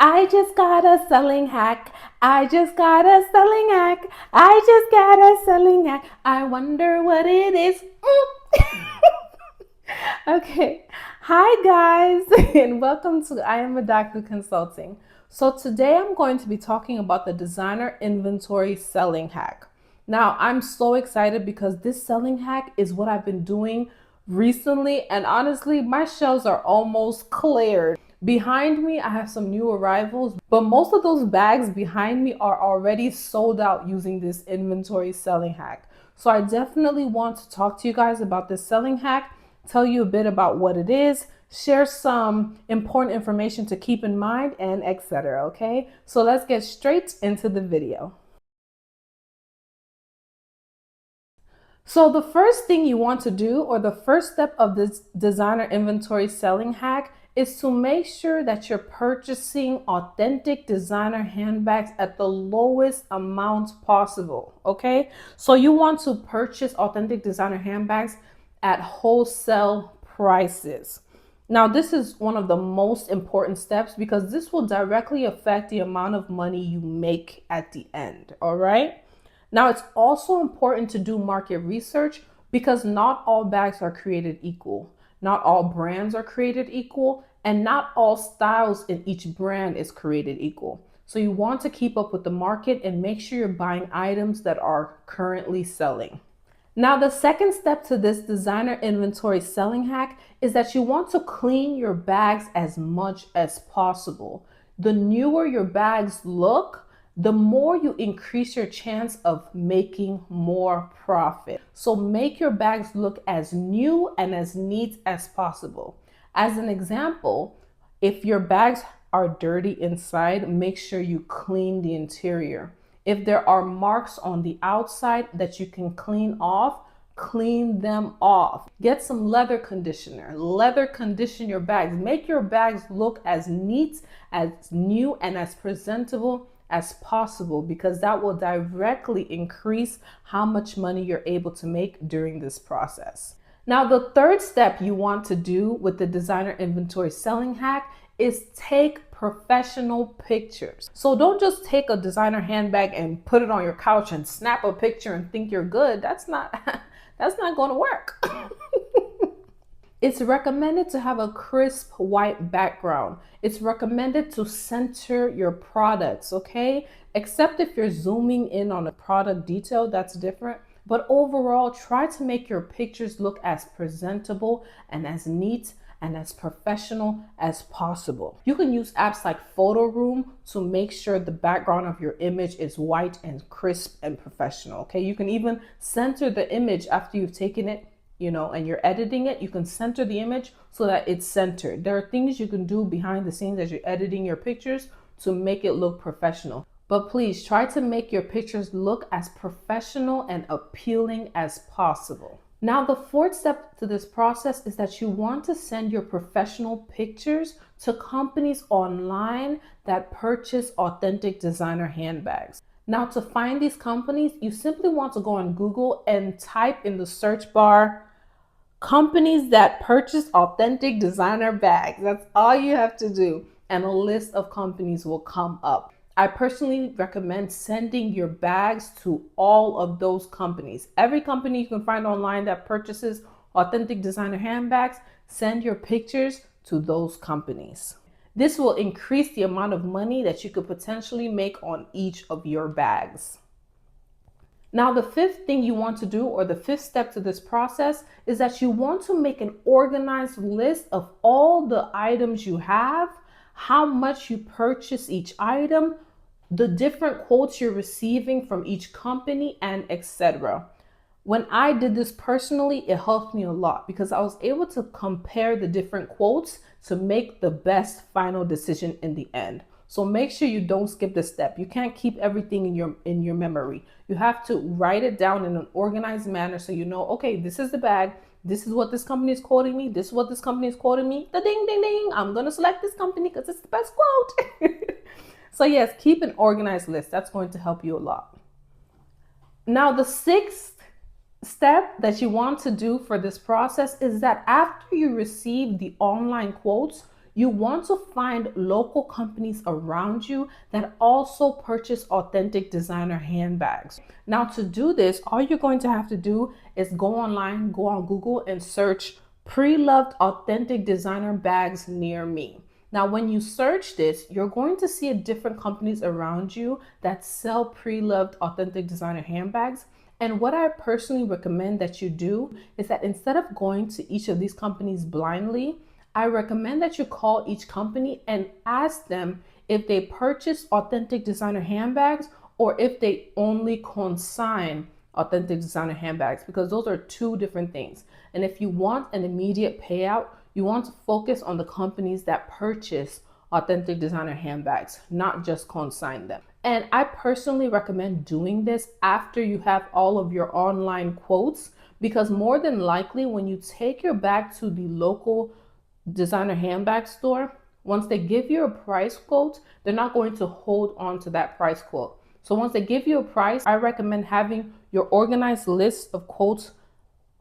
I just got a selling hack. I just got a selling hack. I just got a selling hack. I wonder what it is. Okay. Hi, guys, and welcome to I Am a Doctor Consulting. So, today I'm going to be talking about the designer inventory selling hack. Now, I'm so excited because this selling hack is what I've been doing recently, and honestly, my shelves are almost cleared. Behind me, I have some new arrivals, but most of those bags behind me are already sold out using this inventory selling hack. So, I definitely want to talk to you guys about this selling hack, tell you a bit about what it is, share some important information to keep in mind, and etc. Okay, so let's get straight into the video. So the first thing you want to do, or the first step of this designer inventory selling hack, is to make sure that you're purchasing authentic designer handbags at the lowest amount possible. Okay, so you want to purchase authentic designer handbags at wholesale prices. Now, this is one of the most important steps because this will directly affect the amount of money you make at the end. All right. Now, it's also important to do market research because not all bags are created equal. Not all brands are created equal, and not all styles in each brand is created equal. So you want to keep up with the market and make sure you're buying items that are currently selling. Now, the second step to this designer inventory selling hack is that you want to clean your bags as much as possible. The newer your bags look, the more you increase your chance of making more profit. So make your bags look as new and as neat as possible. As an example, if your bags are dirty inside, make sure you clean the interior. If there are marks on the outside that you can clean off, clean them off. Get some leather conditioner. Leather condition your bags. Make your bags look as neat, as new, and as presentable as possible because that will directly increase how much money you're able to make during this process. Now, the third step you want to do with the designer inventory selling hack is take professional pictures. So don't just take a designer handbag and put it on your couch and snap a picture and think you're good. That's not that's not going to work. It's recommended to have a crisp white background. It's recommended to center your products, okay? Except if you're zooming in on a product detail, that's different. But overall, try to make your pictures look as presentable and as neat and as professional as possible. You can use apps like Photo Room to make sure the background of your image is white and crisp and professional, okay? You can even center the image after you've taken it, and you're editing it. You can center the image so that it's centered. There are things you can do behind the scenes as you're editing your pictures to make it look professional. But please try to make your pictures look as professional and appealing as possible. Now, the fourth step to this process is that you want to send your professional pictures to companies online that purchase authentic designer handbags. Now, to find these companies, you simply want to go on Google and type in the search bar companies that purchase authentic designer bags. That's all you have to do, and a list of companies will come up. I personally recommend sending your bags to all of those companies. Every company you can find online that purchases authentic designer handbags, send your pictures to those companies. This will increase the amount of money that you could potentially make on each of your bags. Now, the fifth thing you want to do, or the fifth step to this process, is that you want to make an organized list of all the items you have, how much you purchase each item, the different quotes you're receiving from each company, and etc. When I did this personally, it helped me a lot because I was able to compare the different quotes to make the best final decision in the end. So make sure you don't skip this step. You can't keep everything in your memory. You have to write it down in an organized manner so you know, okay, this is the bag. This is what this company is quoting me. This is what this company is quoting me. The ding, ding, ding. I'm going to select this company because it's the best quote. So yes, keep an organized list. That's going to help you a lot. Now, the sixth step that you want to do for this process is that after you receive the online quotes, you want to find local companies around you that also purchase authentic designer handbags. Now, to do this, all you're going to have to do is go online, go on Google and search pre-loved authentic designer bags near me. Now, when you search this, you're going to see different companies around you that sell pre-loved authentic designer handbags. And what I personally recommend that you do is that instead of going to each of these companies blindly, I recommend that you call each company and ask them if they purchase authentic designer handbags or if they only consign authentic designer handbags, because those are two different things. And if you want an immediate payout, you want to focus on the companies that purchase authentic designer handbags, not just consign them. And I personally recommend doing this after you have all of your online quotes, because more than likely when you take your bag to the local designer handbag store, once they give you a price quote, they're not going to hold on to that price quote. So once they give you a price, I recommend having your organized list of quotes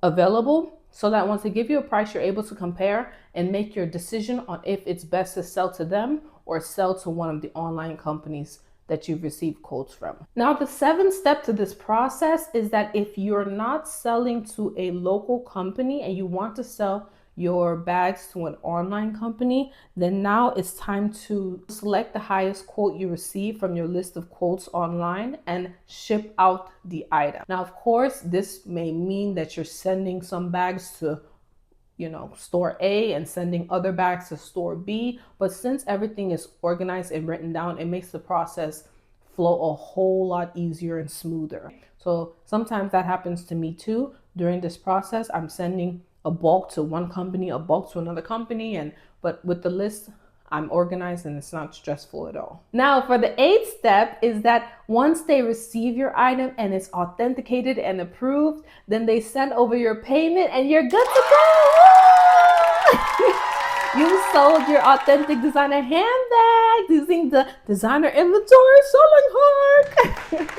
available so that once they give you a price, you're able to compare and make your decision on if it's best to sell to them or sell to one of the online companies that you've received quotes from. Now, the seventh step to this process is that if you're not selling to a local company and you want to sell your bags to an online company, then now it's time to select the highest quote you receive from your list of quotes online and ship out the item. Now, of course, this may mean that you're sending some bags to store A and sending other bags to store B, but since everything is organized and written down, it makes the process flow a whole lot easier and smoother. So sometimes that happens to me too. During this process, I'm sending a bulk to one company, a bulk to another company, but with the list, I'm organized and it's not stressful at all. Now, for the eighth step is that once they receive your item and it's authenticated and approved, then they send over your payment and you're good to go. You sold your authentic designer handbag using the designer inventory selling hack.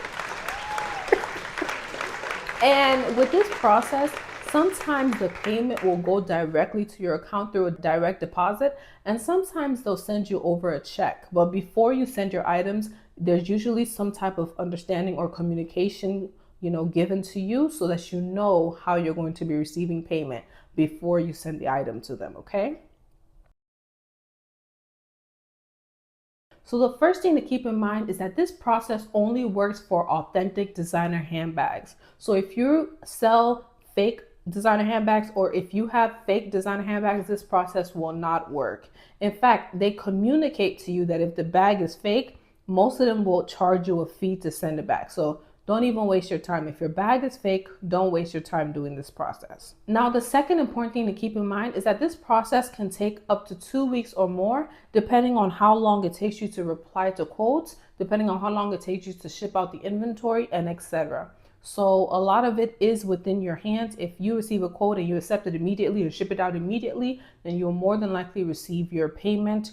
And with this process, sometimes the payment will go directly to your account through a direct deposit, and sometimes they'll send you over a check. But before you send your items, there's usually some type of understanding or communication, given to you so that you know how you're going to be receiving payment before you send the item to them, okay? So the first thing to keep in mind is that this process only works for authentic designer handbags. So if you sell fake designer handbags or if you have fake designer handbags, this process will not work. In fact, they communicate to you that if the bag is fake, most of them will charge you a fee to send it back. So don't even waste your time. If your bag is fake, don't waste your time doing this process. Now, the second important thing to keep in mind is that this process can take up to 2 weeks or more, depending on how long it takes you to reply to quotes, depending on how long it takes you to ship out the inventory, and etc. So a lot of it is within your hands. If you receive a quote and you accept it immediately or ship it out immediately, then you'll more than likely receive your payment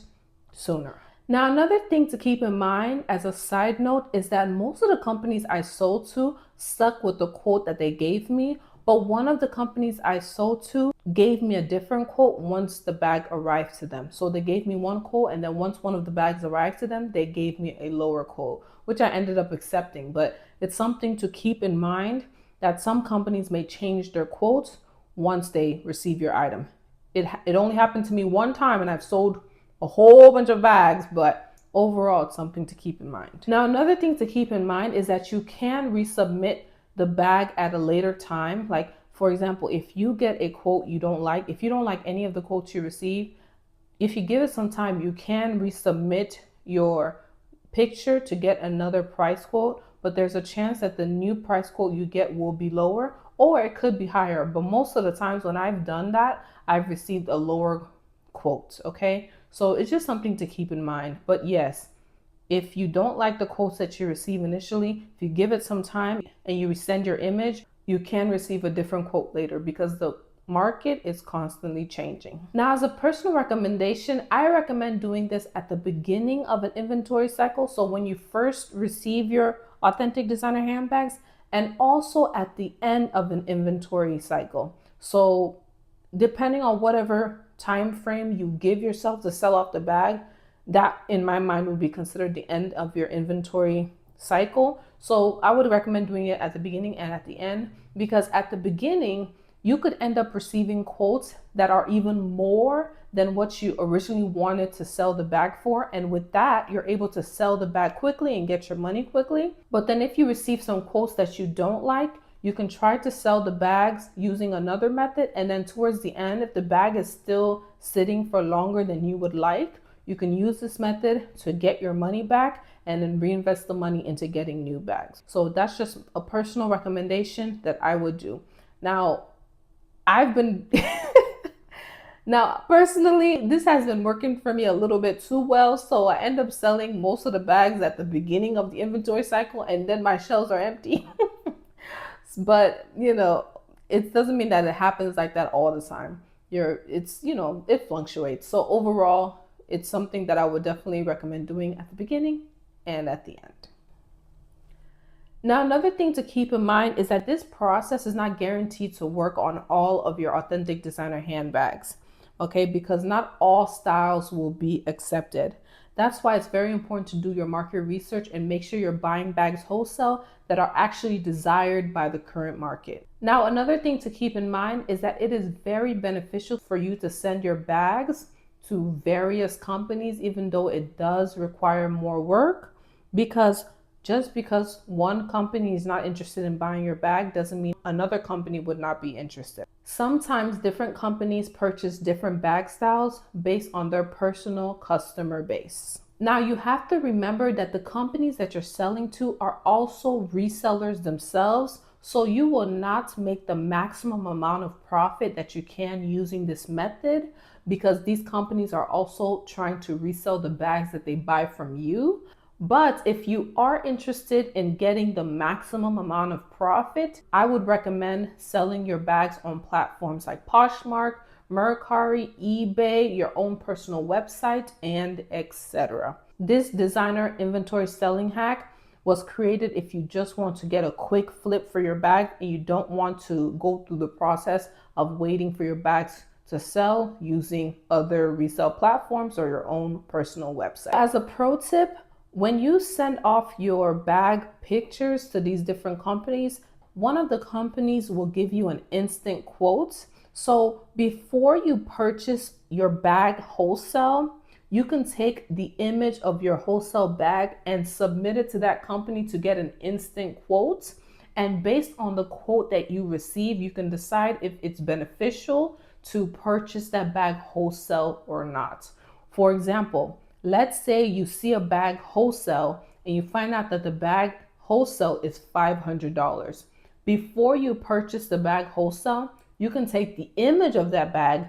sooner. Now, another thing to keep in mind as a side note is that most of the companies I sold to stuck with the quote that they gave me, but one of the companies I sold to gave me a different quote once the bag arrived to them. So they gave me one quote, and then once one of the bags arrived to them, they gave me a lower quote, which I ended up accepting. But it's something to keep in mind that some companies may change their quotes once they receive your item. It only happened to me one time, and I've sold a whole bunch of bags, but overall it's something to keep in mind. Now, another thing to keep in mind is that you can resubmit the bag at a later time. Like, for example, if you get a quote you don't like, if you don't like any of the quotes you receive, if you give it some time, you can resubmit your picture to get another price quote, but there's a chance that the new price quote you get will be lower or it could be higher. But most of the times when I've done that, I've received a lower quote, okay? So it's just something to keep in mind. But yes, if you don't like the quotes that you receive initially, if you give it some time and you resend your image, you can receive a different quote later because the market is constantly changing. Now, as a personal recommendation, I recommend doing this at the beginning of an inventory cycle. So when you first receive your authentic designer handbags, and also at the end of an inventory cycle. So depending on whatever time frame you give yourself to sell off the bag, that in my mind would be considered the end of your inventory cycle. So I would recommend doing it at the beginning and at the end, because at the beginning you could end up receiving quotes that are even more than what you originally wanted to sell the bag for. And with that, you're able to sell the bag quickly and get your money quickly. But then if you receive some quotes that you don't like, you can try to sell the bags using another method. And then towards the end, if the bag is still sitting for longer than you would like, you can use this method to get your money back and then reinvest the money into getting new bags. So that's just a personal recommendation that I would do. Now, now personally, this has been working for me a little bit too well. So I end up selling most of the bags at the beginning of the inventory cycle, and then my shelves are empty. But, it doesn't mean that it happens like that all the time. It fluctuates. So overall, it's something that I would definitely recommend doing at the beginning and at the end. Now, another thing to keep in mind is that this process is not guaranteed to work on all of your authentic designer handbags, okay? Because not all styles will be accepted. That's why it's very important to do your market research and make sure you're buying bags wholesale that are actually desired by the current market. Now, another thing to keep in mind is that it is very beneficial for you to send your bags to various companies, even though it does require more work, because just because one company is not interested in buying your bag doesn't mean another company would not be interested. Sometimes different companies purchase different bag styles based on their personal customer base. Now, you have to remember that the companies that you're selling to are also resellers themselves, so you will not make the maximum amount of profit that you can using this method, because these companies are also trying to resell the bags that they buy from you. But if you are interested in getting the maximum amount of profit, I would recommend selling your bags on platforms like Poshmark, Mercari, eBay, your own personal website, and etc. This designer inventory selling hack was created if you just want to get a quick flip for your bag and you don't want to go through the process of waiting for your bags to sell using other resale platforms or your own personal website. As a pro tip, when you send off your bag pictures to these different companies, one of the companies will give you an instant quote. So before you purchase your bag wholesale, you can take the image of your wholesale bag and submit it to that company to get an instant quote. And based on the quote that you receive, you can decide if it's beneficial to purchase that bag wholesale or not. For example, let's say you see a bag wholesale and you find out that the bag wholesale is $500. Before you purchase the bag wholesale, you can take the image of that bag,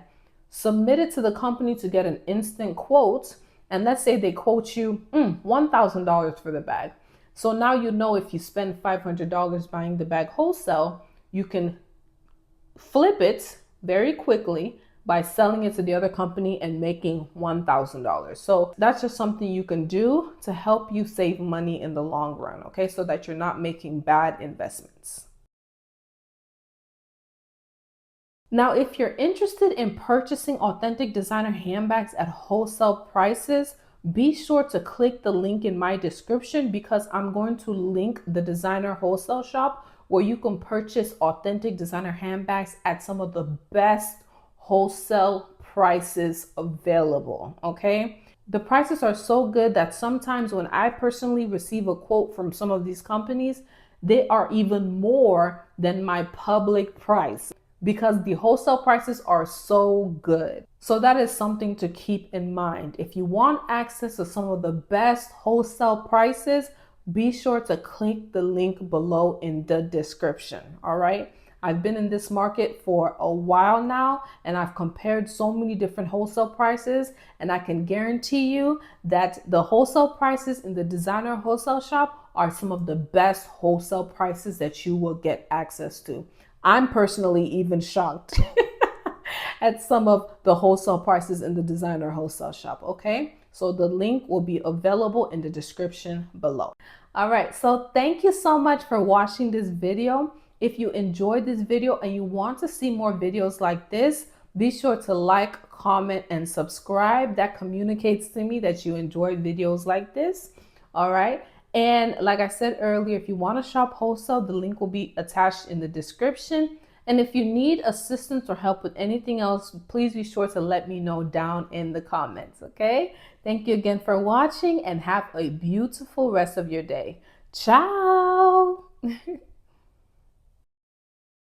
submit it to the company to get an instant quote, and let's say they quote you $1,000 for the bag. So now you know if you spend $500 buying the bag wholesale, you can flip it very quickly by selling it to the other company and making $1,000. So that's just something you can do to help you save money in the long run, okay? So that you're not making bad investments. Now, if you're interested in purchasing authentic designer handbags at wholesale prices, be sure to click the link in my description, because I'm going to link the designer wholesale shop where you can purchase authentic designer handbags at some of the best wholesale prices available, okay? The prices are so good that sometimes when I personally receive a quote from some of these companies, they are even more than my public price, because the wholesale prices are so good. So that is something to keep in mind. If you want access to some of the best wholesale prices, be sure to click the link below in the description, all right? I've been in this market for a while now, and I've compared so many different wholesale prices, and I can guarantee you that the wholesale prices in the designer wholesale shop are some of the best wholesale prices that you will get access to. I'm personally even shocked at some of the wholesale prices in the designer wholesale shop, okay? So the link will be available in the description below. All right, so thank you so much for watching this video. If you enjoyed this video and you want to see more videos like this, Be sure to like, comment, and subscribe. That communicates to me that you enjoy videos like this. All right. And like I said earlier, if you want to shop wholesale, the link will be attached in the description. And if you need assistance or help with anything else, please be sure to let me know down in the comments, okay? Thank you again for watching and have a beautiful rest of your day. Ciao!